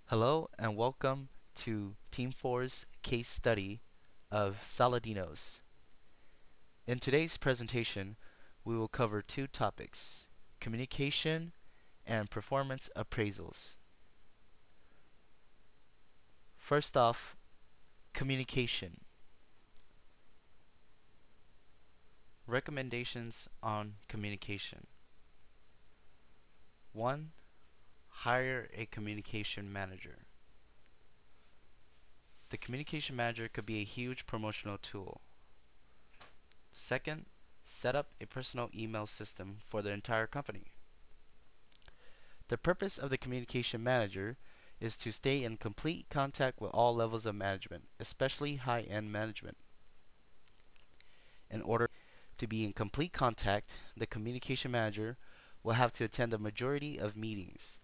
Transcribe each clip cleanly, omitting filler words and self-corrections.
Hello and welcome to Team 4's case study of Saladinos. In today's presentation, we will cover two topics, communication and performance appraisals. First off, communication. Recommendations on communication. 1. Hire a communication manager. The communication manager could be a huge promotional tool. Second, set up a personal email system for the entire company. The purpose of the communication manager is to stay in complete contact with all levels of management, especially high-end management. In order to be in complete contact, the communication manager will have to attend the majority of meetings.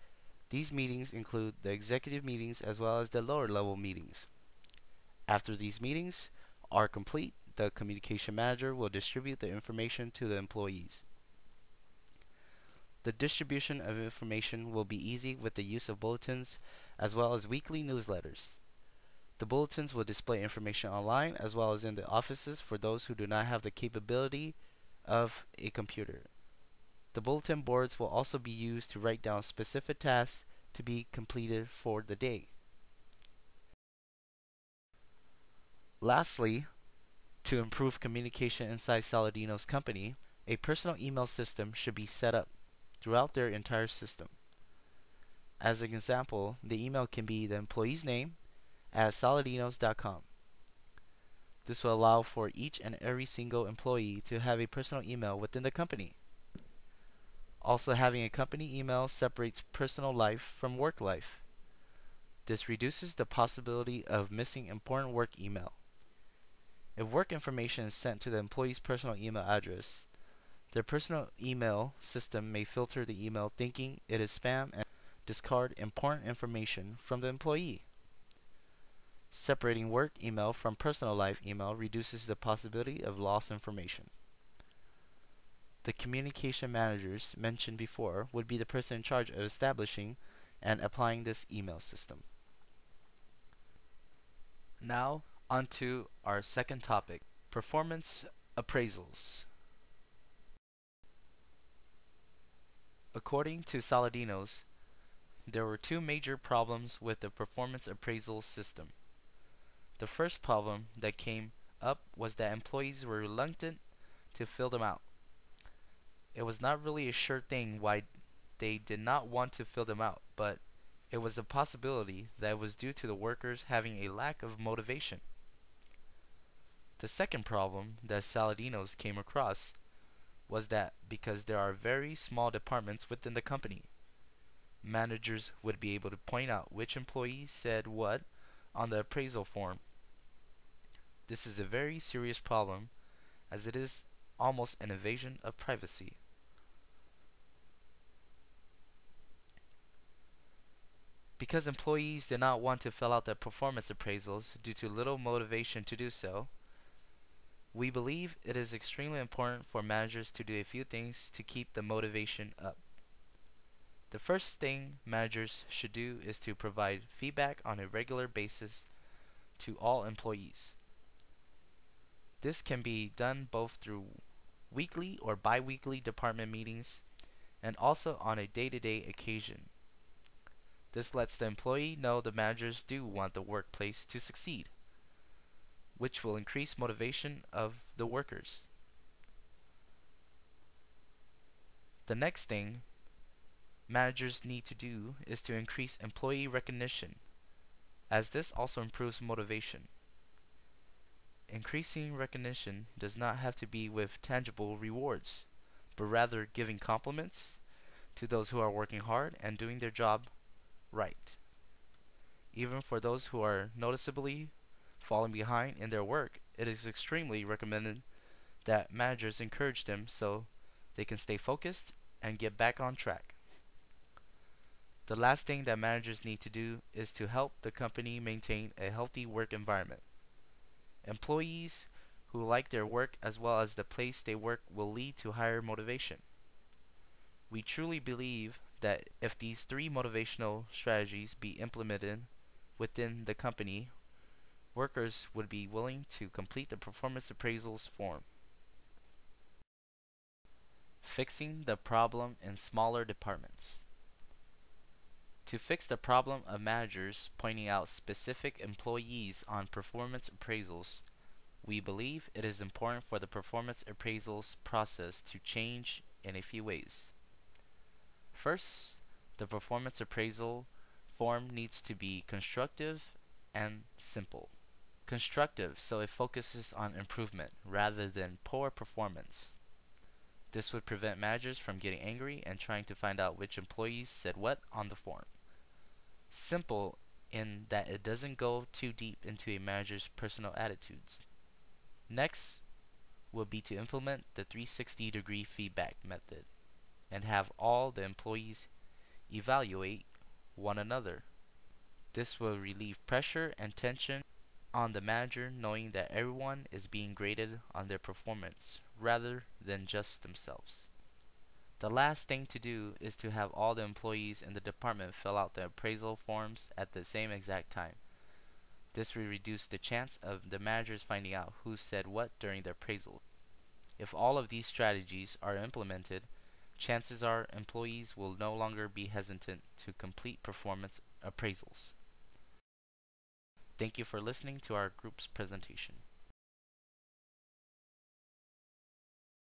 These meetings include the executive meetings as well as the lower level meetings. After these meetings are complete, the communication manager will distribute the information to the employees. The distribution of information will be easy with the use of bulletins as well as weekly newsletters. The bulletins will display information online as well as in the offices for those who do not have the capability of a computer. The bulletin boards will also be used to write down specific tasks to be completed for the day. Lastly, to improve communication inside Saladino's company, a personal email system should be set up throughout their entire system. As an example, the email can be the employee's name at saladinos.com. This will allow for each and every single employee to have a personal email within the company. Also, having a company email separates personal life from work life. This reduces the possibility of missing important work email. If work information is sent to the employee's personal email address, their personal email system may filter the email thinking it is spam and discard important information from the employee. Separating work email from personal life email reduces the possibility of lost information. The communication managers mentioned before would be the person in charge of establishing and applying this email system. Now, on to our second topic, performance appraisals. According to Saladinos, there were two major problems with the performance appraisal system. The first problem that came up was that employees were reluctant to fill them out. It was not really a sure thing why they did not want to fill them out, but it was a possibility that it was due to the workers having a lack of motivation. The second problem that Saladinos came across was that because there are very small departments within the company, managers would be able to point out which employee said what on the appraisal form. This is a very serious problem as it is almost an invasion of privacy. Because employees did not want to fill out their performance appraisals due to little motivation to do so, we believe it is extremely important for managers to do a few things to keep the motivation up. The first thing managers should do is to provide feedback on a regular basis to all employees. This can be done both through weekly or bi-weekly department meetings and also on a day-to-day occasion. This lets the employee know the managers do want the workplace to succeed, which will increase motivation of the workers. The next thing managers need to do is to increase employee recognition, as this also improves motivation. Increasing recognition does not have to be with tangible rewards, but rather giving compliments to those who are working hard and doing their job right. Even for those who are noticeably falling behind in their work, it is extremely recommended that managers encourage them so they can stay focused and get back on track. The last thing that managers need to do is to help the company maintain a healthy work environment. Employees who like their work as well as the place they work will lead to higher motivation. We truly believe that if these three motivational strategies be implemented within the company, workers would be willing to complete the performance appraisals form. Fixing the problem in smaller departments. To fix the problem of managers pointing out specific employees on performance appraisals, we believe it is important for the performance appraisals process to change in a few ways. First, the performance appraisal form needs to be constructive and simple. Constructive, so it focuses on improvement rather than poor performance. This would prevent managers from getting angry and trying to find out which employees said what on the form. Simple in that it doesn't go too deep into a manager's personal attitudes. Next will be to implement the 360-degree feedback method and have all the employees evaluate one another. This will relieve pressure and tension on the manager knowing that everyone is being graded on their performance rather than just themselves. The last thing to do is to have all the employees in the department fill out the appraisal forms at the same exact time. This will reduce the chance of the managers finding out who said what during the appraisal. If all of these strategies are implemented, chances are employees will no longer be hesitant to complete performance appraisals. Thank you for listening to our group's presentation.